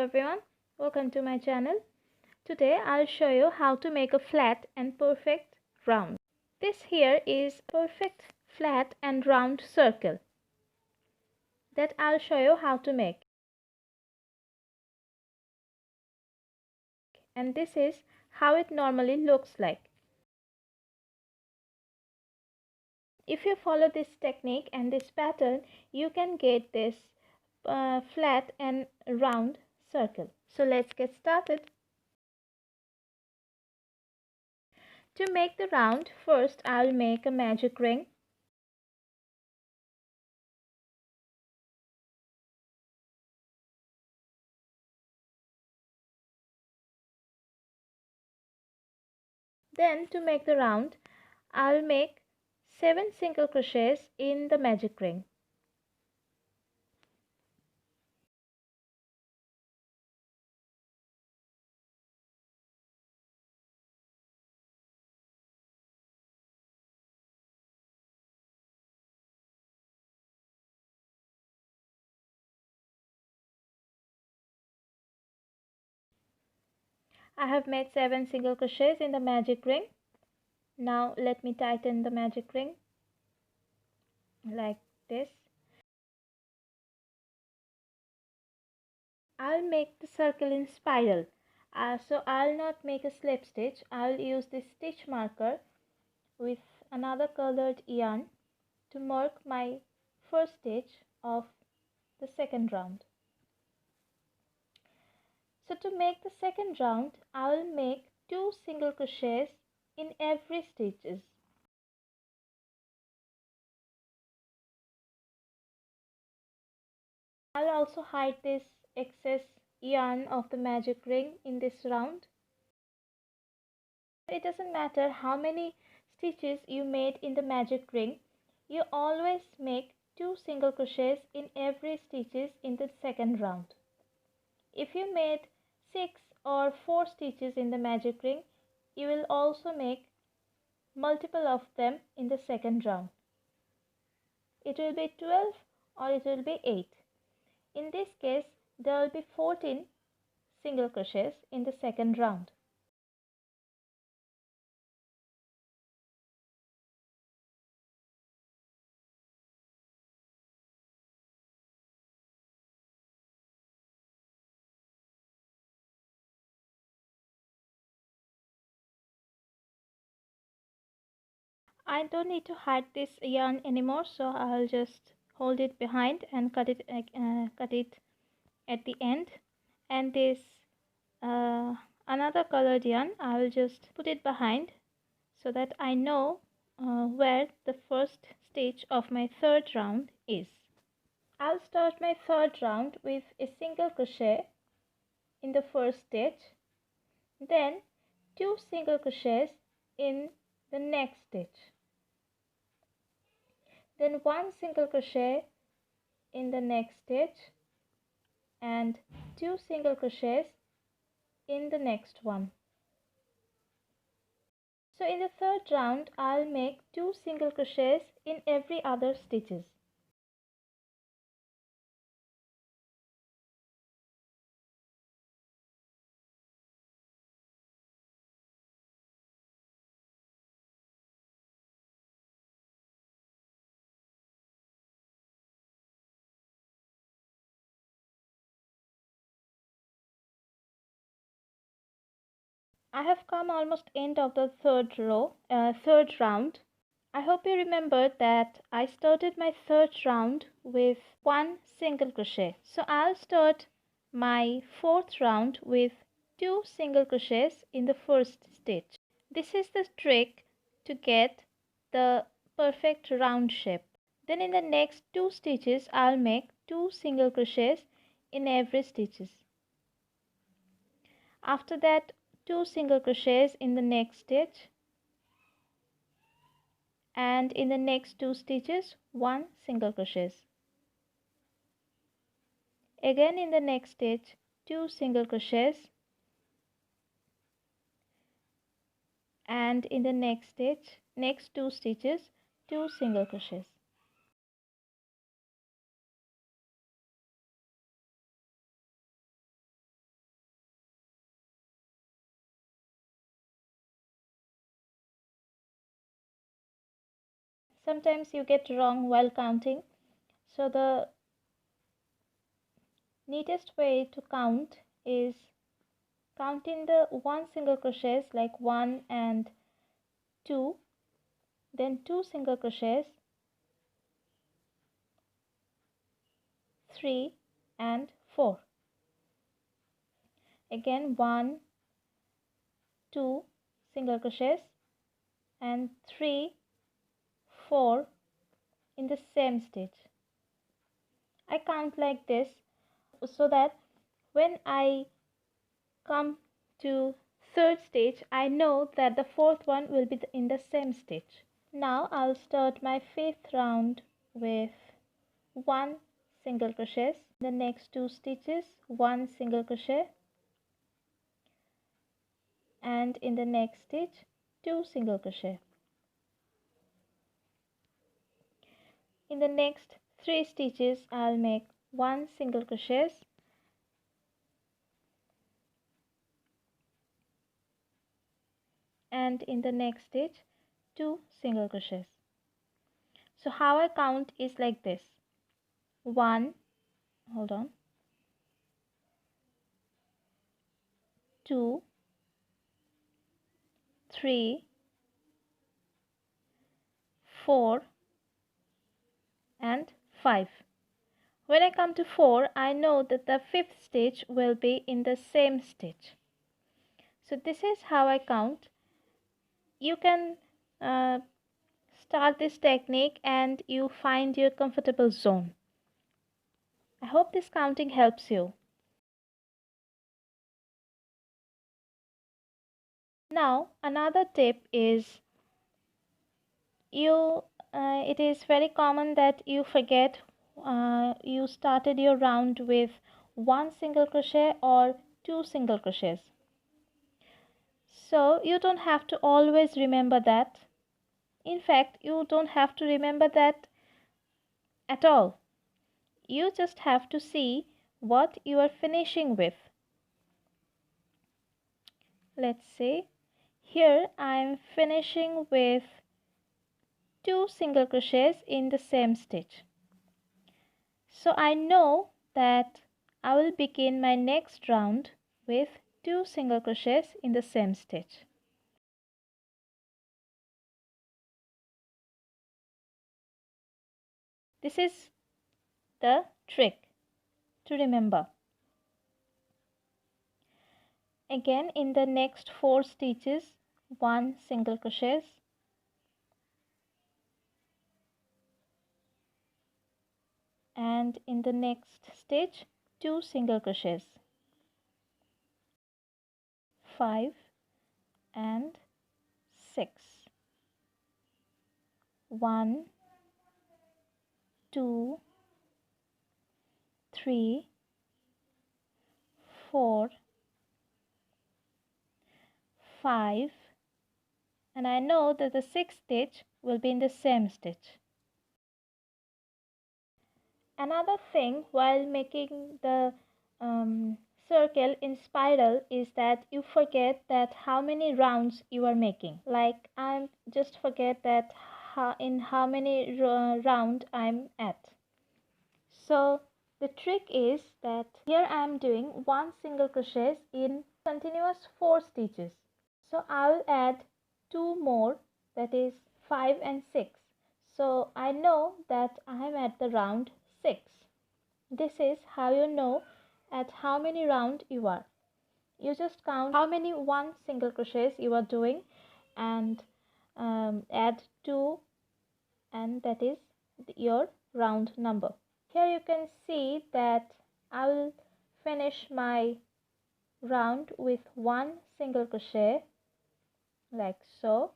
everyone, welcome to my channel. Today I'll show you how to make a flat and perfect round. This here is perfect flat and round circle that I'll show you how to make. And this is how it normally looks like. If you follow this technique and this pattern, you can get this flat and round circle. So let's get started. To make the round, first I'll make a magic ring. Then to make the round, I'll make 7 single crochets in the magic ring. I have made 7 single crochets in the magic ring. Now let me tighten the magic ring like this. I'll make the circle in spiral. So I'll not make a slip stitch. I'll use this stitch marker with another colored yarn to mark my first stitch of the second round. So to make the second round, I will make 2 single crochets in every stitches. I'll also hide this excess yarn of the magic ring in this round. It doesn't matter how many stitches you made in the magic ring, you always make 2 single crochets in every stitches in the second round. If you made 6 or 4 stitches in the magic ring, you will also make multiple of them in the second round. It will be 12 or it will be 8. In this case, there will be 14 single crochets in the second round. I don't need to hide this yarn anymore, so I'll just hold it behind and cut it at the end. And this another colored yarn, I will just put it behind so that I know where the first stitch of my third round is. I'll start my third round with a single crochet in the first stitch, then 2 single crochets in the next stitch, then 1 single crochet in the next stitch and 2 single crochets in the next one. So in the third round, I'll make 2 single crochets in every other stitches. I have come almost end of the third round. I hope you remember that I started my third round with 1 single crochet. So I'll start my fourth round with 2 single crochets in the first stitch. This is the trick to get the perfect round shape. Then in the next 2 stitches, I'll make 2 single crochets in every stitches. After that, 2 single crochets in the next stitch, and in the next 2 stitches 1 single crochet. Again in the next stitch 2 single crochets, and in the next stitch, next 2 stitches 2 single crochets. sometimes you get wrong while counting. So the neatest way to count is counting the one single crochets, like 1 and 2, then 2 single crochets, 3 and 4. Again 1, 2 single crochets and 3, 4 in the same stitch. I count like this so that when I come to third stitch, I know that the fourth one will be in the same stitch. Now I'll start my fifth round with 1 single crochet. The next 2 stitches 1 single crochet, and in the next stitch 2 single crochet. In the next 3 stitches I'll make 1 single crochet, and in the next stitch 2 single crochets. So how I count is like this: 1, hold on, 2, 3, 4 and 5. When I come to 4, I know that the fifth stitch will be in the same stitch. So this is how I count. You can start this technique and you find your comfortable zone. I hope this counting helps you. Now another tip is it is very common that you forget you started your round with 1 single crochet or 2 single crochets. So you don't have to always remember that. In fact, you don't have to remember that at all. You just have to see what you are finishing with. Let's say here I am finishing with 2 single crochets in the same stitch. So I know that I will begin my next round with 2 single crochets in the same stitch. This is the trick to remember. Again, in the next 4 stitches 1 single crochet, and in the next stitch 2 single crochets, 5 and 6, 1, 2, 3, 4, 5, and I know that the sixth stitch will be in the same stitch. Another thing while making the circle in spiral is that you forget that how many rounds you are making. Like I just forget that in how many round I'm at. So the trick is that here I am doing 1 single crochet in continuous 4 stitches. So I'll add 2 more, that is 5 and 6. So I know that I am at the round 6. This is how you know at how many round you are. You just count how many 1 single crochets you are doing and add 2, and that is your round number. Here you can see that I will finish my round with 1 single crochet like so,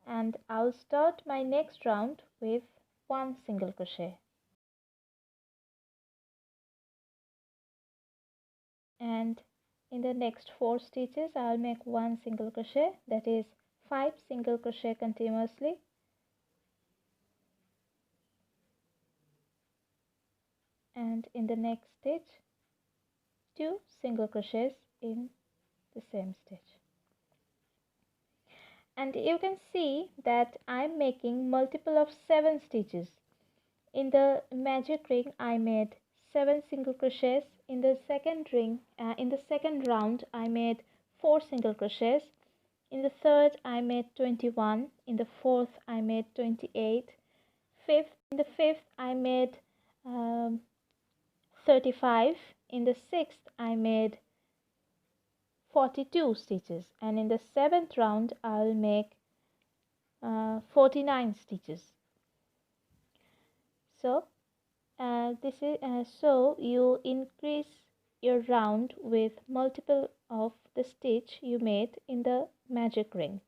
and I'll start my next round with 1 single crochet, and in the next 4 stitches I'll make 1 single crochet, that is 5 single crochet continuously, and in the next stitch 2 single crochets in the same stitch. And you can see that I'm making multiple of 7 stitches. In the magic ring I made 7 single crochets. In the second round I made 4 single crochets. In the third I made 21. In the fourth I made 28. In the fifth I made 35. In the sixth I made 42 stitches, and in the seventh round I'll make 49 stitches. So so you increase your round with multiple of the stitch you made in the magic ring.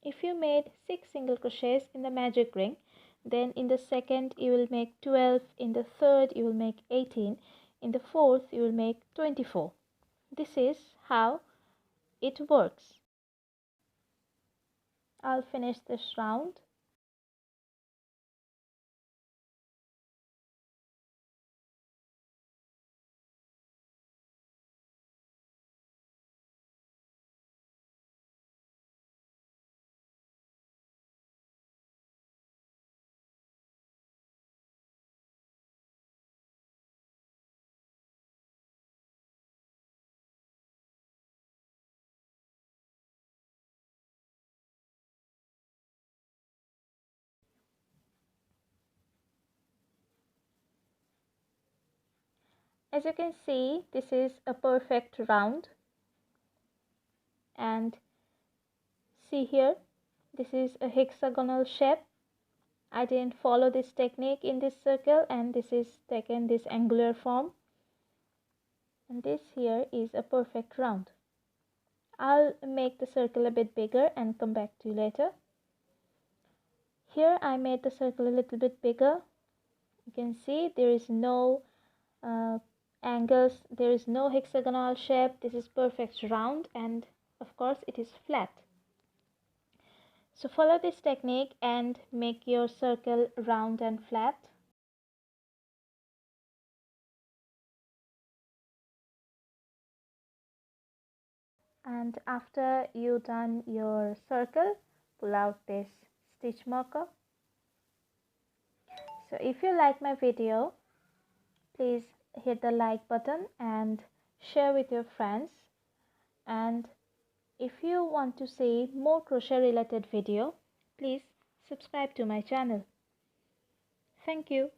If you made 6 single crochets in the magic ring, then in the second you will make 12, in the third you will make 18, in the fourth you will make 24. This is how it works. I'll finish this round. As you can see, this is a perfect round, and see here, this is a hexagonal shape. I didn't follow this technique in this circle, and this is taken this angular form, and this here is a perfect round. I'll make the circle a bit bigger and come back to you later. Here I made the circle a little bit bigger. You can see there is no angles, there is no hexagonal shape. This is perfect round, and of course it is flat. So follow this technique and make your circle round and flat. And after you done your circle, pull out this stitch marker. So if you like my video, please hit the like button and share with your friends. And if you want to see more crochet related video, please subscribe to my channel. Thank you.